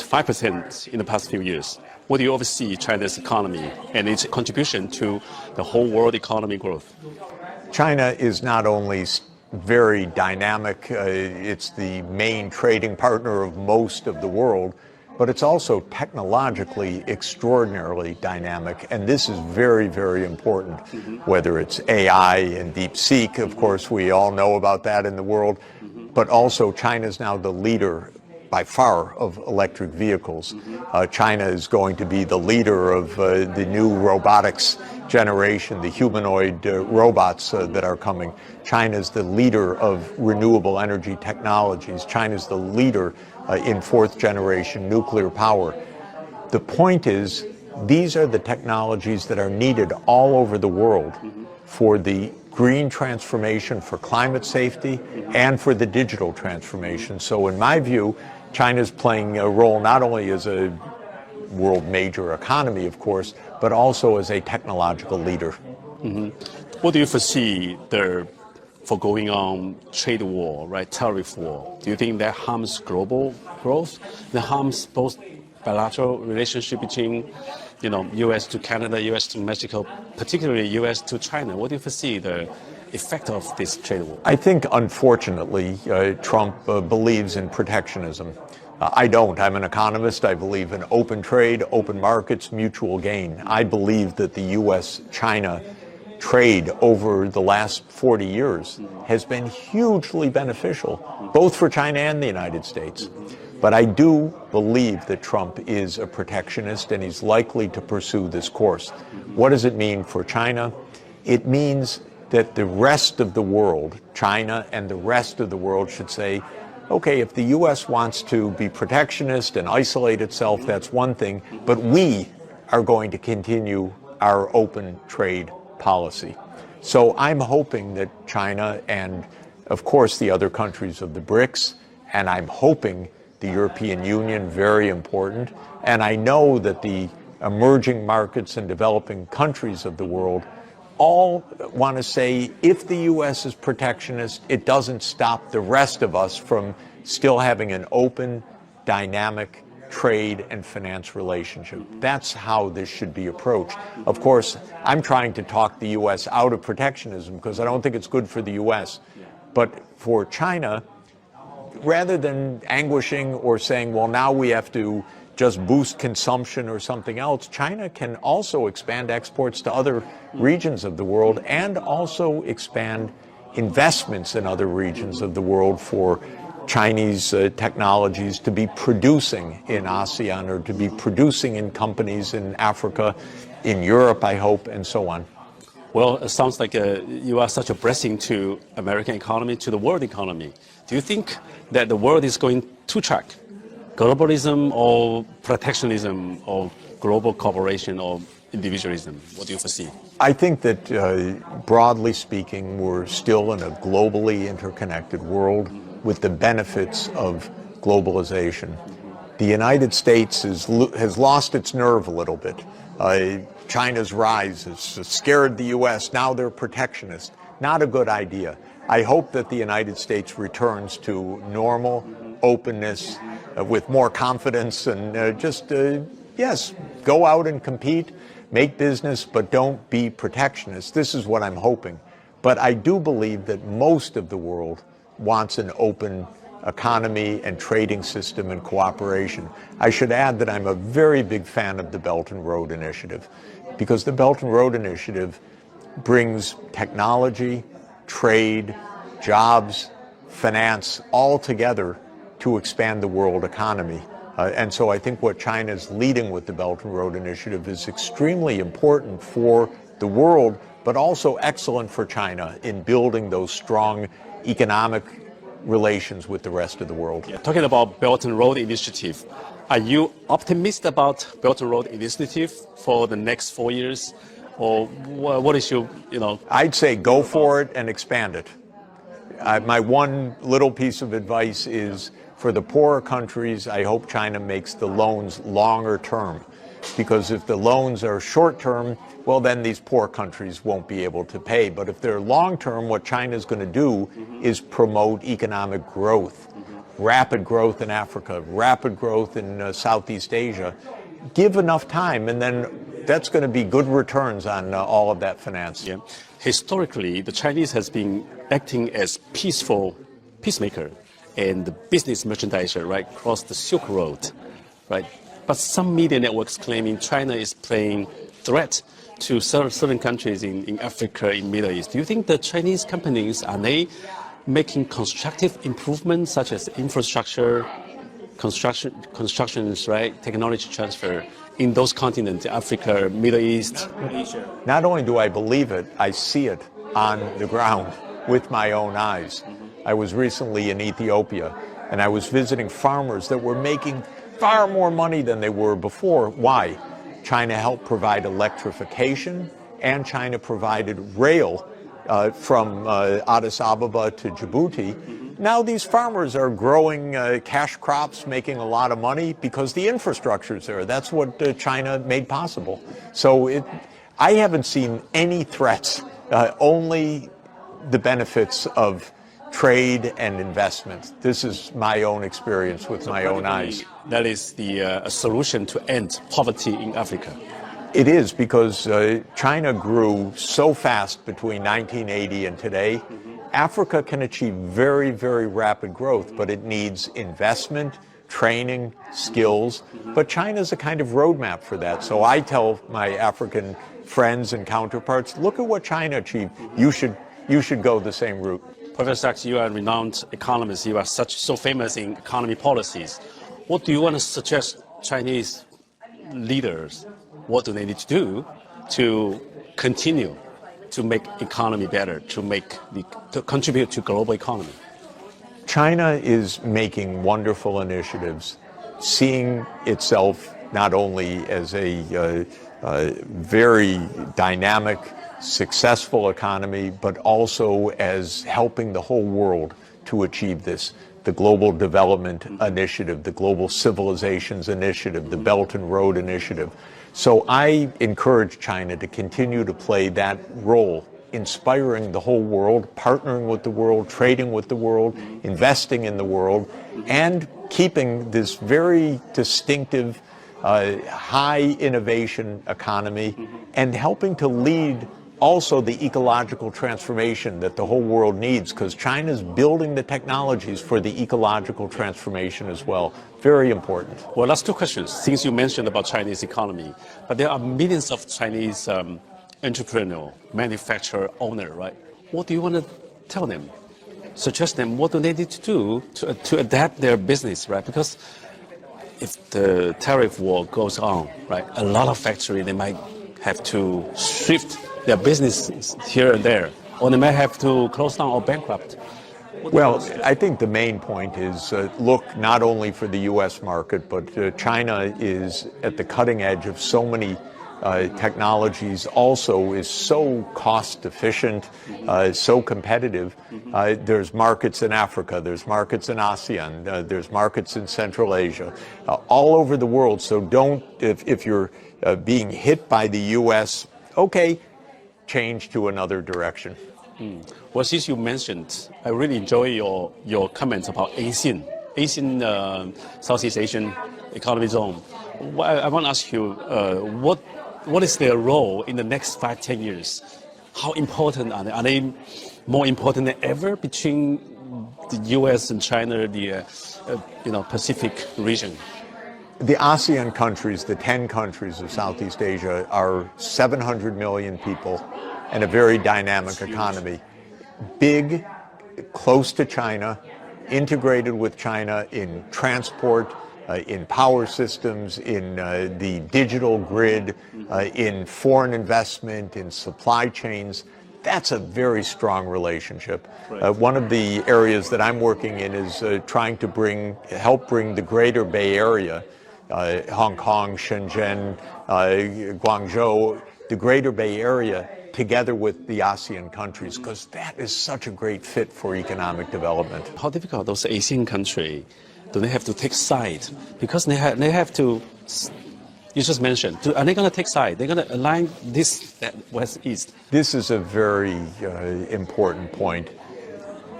5% in the past few years. What do you oversee China's economy and its contribution to the whole world economy growth? China is not only very dynamic, it's the main trading partner of most of the world, but it's also technologically extraordinarily dynamic. And this is very, very important, whether it's AI and DeepSeek, of course, we all know about that in the world, but also China's now the leader by far of electric vehicles. China is going to be the leader of the new robotics generation, the humanoid robots that are coming. China's the leader of renewable energy technologies. China's the leader in fourth generation nuclear power. The point is, these are the technologies that are needed all over the world for the green transformation, for climate safety, and for the digital transformation. So in my view, China's playing a role not only as a world major economy, of course, but also as a technological leader. What do you foresee for going on trade war, right, tariff war? Do you think that harms global growth? That harms both bilateral relationship between, U.S. to Canada, U.S. to Mexico, particularly U.S. to China? What do you foresee the effect of this trade war? I think, unfortunately, Trump believes in protectionism. I don't. I'm an economist. I believe in open trade, open markets, mutual gain. I believe that the U.S.-China trade over the last 40 years has been hugely beneficial, both for China and the United States. But I do believe that Trump is a protectionist, and he's likely to pursue this course. What does it mean for China? It means that the rest of the world, China and the rest of the world, should say, okay, if the U.S. wants to be protectionist and isolate itself, that's one thing, but we are going to continue our open trade policy. So I'm hoping that China and, of course, the other countries of the BRICS, and I'm hoping the European Union, very important, and I know that the emerging markets and developing countries of the world all want to say, if the U.S. is protectionist, it doesn't stop the rest of us from still having an open, dynamic trade and finance relationship. That's how this should be approached. Of course, I'm trying to talk the U.S. out of protectionism because I don't think it's good for the U.S. But for China, rather than anguishing or saying, well, now we have to just boost consumption or something else, China can also expand exports to other regions of the world and also expand investments in other regions of the world for Chinese technologies to be producing in ASEAN or to be producing in companies in Africa, in Europe, I hope, and so on. Well, it sounds like you are such a blessing to American economy, to the world economy. Do you think that the world is going to track globalism or protectionism or global cooperation or individualism? What do you foresee? I think that, broadly speaking, we're still in a globally interconnected world with the benefits of globalization. The United States has lost its nerve a little bit. China's rise has scared the U.S. Now they're protectionist. Not a good idea. I hope that the United States returns to normal openness with more confidence and yes, go out and compete, make business, but don't be protectionist. This is what I'm hoping. But I do believe that most of the world wants an open economy and trading system and cooperation. I should add that I'm a very big fan of the Belt and Road Initiative, because the Belt and Road Initiative brings technology, trade, jobs, finance all together to expand the world economy. And so I think what China is leading with the Belt and Road Initiative is extremely important for the world, but also excellent for China in building those strong economic relations with the rest of the world. Yeah. Talking about Belt and Road Initiative, are you optimistic about Belt and Road Initiative for the next 4 years? Or what is your, I'd say go for it and expand it. My one little piece of advice is, for the poorer countries, I hope China makes the loans longer term, because if the loans are short term, well, then these poor countries won't be able to pay. But if they're long term, what China is going to do is promote economic growth. rapid growth in Africa, rapid growth in Southeast Asia. Give enough time, and then that's going to be good returns on all of that finance. Yeah. Historically, the Chinese has been acting as peacemaker and the business merchandiser right across the Silk Road, right? But some media networks claiming China is playing threat to certain countries in Africa, in Middle East. Do you think the Chinese companies, are they making constructive improvements such as infrastructure, constructions, right, technology transfer in those continents, Africa, Middle East, Asia? Not only do I believe it, I see it on the ground with my own eyes. I was recently in Ethiopia, and I was visiting farmers that were making far more money than they were before. Why? China helped provide electrification, and China provided rail from Addis Ababa to Djibouti. Now these farmers are growing cash crops, making a lot of money because the infrastructure is there. That's what China made possible. So I haven't seen any threats, only the benefits of trade and investment. This is my own experience with my own eyes. That is the solution to end poverty in Africa. It is, because China grew so fast between 1980 and today. Africa can achieve very, very rapid growth, but it needs investment, training, skills. But China is a kind of roadmap for that. So I tell my African friends and counterparts, look at what China achieved. You should go the same route. Professor Sachs, you are a renowned economist. You are so famous in economy policies. What do you want to suggest Chinese leaders? What do they need to do to continue to make economy better, to contribute to global economy? China is making wonderful initiatives, seeing itself not only as a very dynamic, successful economy, but also as helping the whole world to achieve this. The Global Development Initiative, the Global Civilizations Initiative, the Belt and Road Initiative. So I encourage China to continue to play that role, inspiring the whole world, partnering with the world, trading with the world, investing in the world, and keeping this very distinctive, high innovation economy, and helping to lead also the ecological transformation that the whole world needs, because China's building the technologies for the ecological transformation as well. Very important. Well, last two questions, since you mentioned about Chinese economy, but there are millions of Chinese entrepreneur, manufacturer, owner, right? What do you want to tell them? Suggest them what do they need to do to adapt their business, right? Because if the tariff war goes on, right, a lot of factories, they might have to shift their business here and there, or they may have to close down or bankrupt. Well, I think the main point is look not only for the U.S. market, but China is at the cutting edge of so many technologies, also is so cost efficient, so competitive. There's markets in Africa, there's markets in ASEAN, there's markets in Central Asia, all over the world. So don't, if you're being hit by the U.S., okay, change to another direction. Well, since you mentioned, I really enjoy your comments about ASEAN, Southeast Asian Economic Zone. I want to ask you, what is their role in the next 5-10 years? How important are they? Are they more important than ever between the U.S. and China, the Pacific region? The ASEAN countries, the 10 countries of Southeast Asia, are 700 million people and a very dynamic economy. Big, close to China, integrated with China in transport, in power systems, in the digital grid, in foreign investment, in supply chains. That's a very strong relationship. Right. One of the areas that I'm working in is trying to help bring the Greater Bay Area, Hong Kong, Shenzhen, Guangzhou, the Greater Bay Area, together with the ASEAN countries, because that is such a great fit for economic development. How difficult those ASEAN countries, do they have to take side? Because they have to, you just mentioned, are they going to take side? They're going to align this, that, West, East? This is a very important point.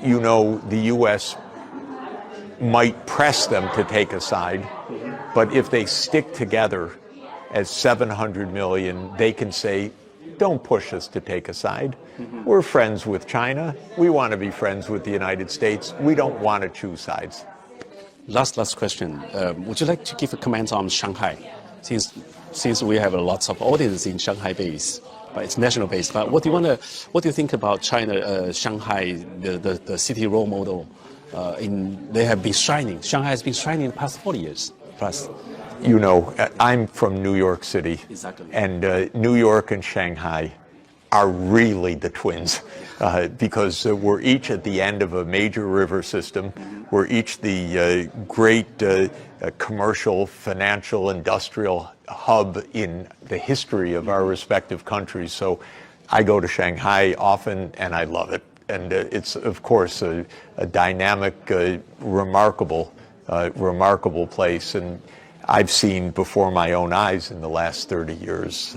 You know, the U.S. might press them to take a side, but if they stick together as 700 million, they can say, don't push us to take a side. We're friends with China. We want to be friends with the United States. We don't want to choose sides. Last question. Would you like to give a comment on Shanghai? Since we have lots of audience in Shanghai base, but it's national base. But what do you think about China, Shanghai, the city role model? They have been shining. Shanghai has been shining in the past 40 years plus. You know, I'm from New York City. Exactly. And New York and Shanghai are really the twins because we're each at the end of a major river system. We're each the great commercial, financial, industrial hub in the history of our respective countries. So I go to Shanghai often and I love it. And it's, of course, a dynamic, remarkable place. And I've seen before my own eyes in the last 30 years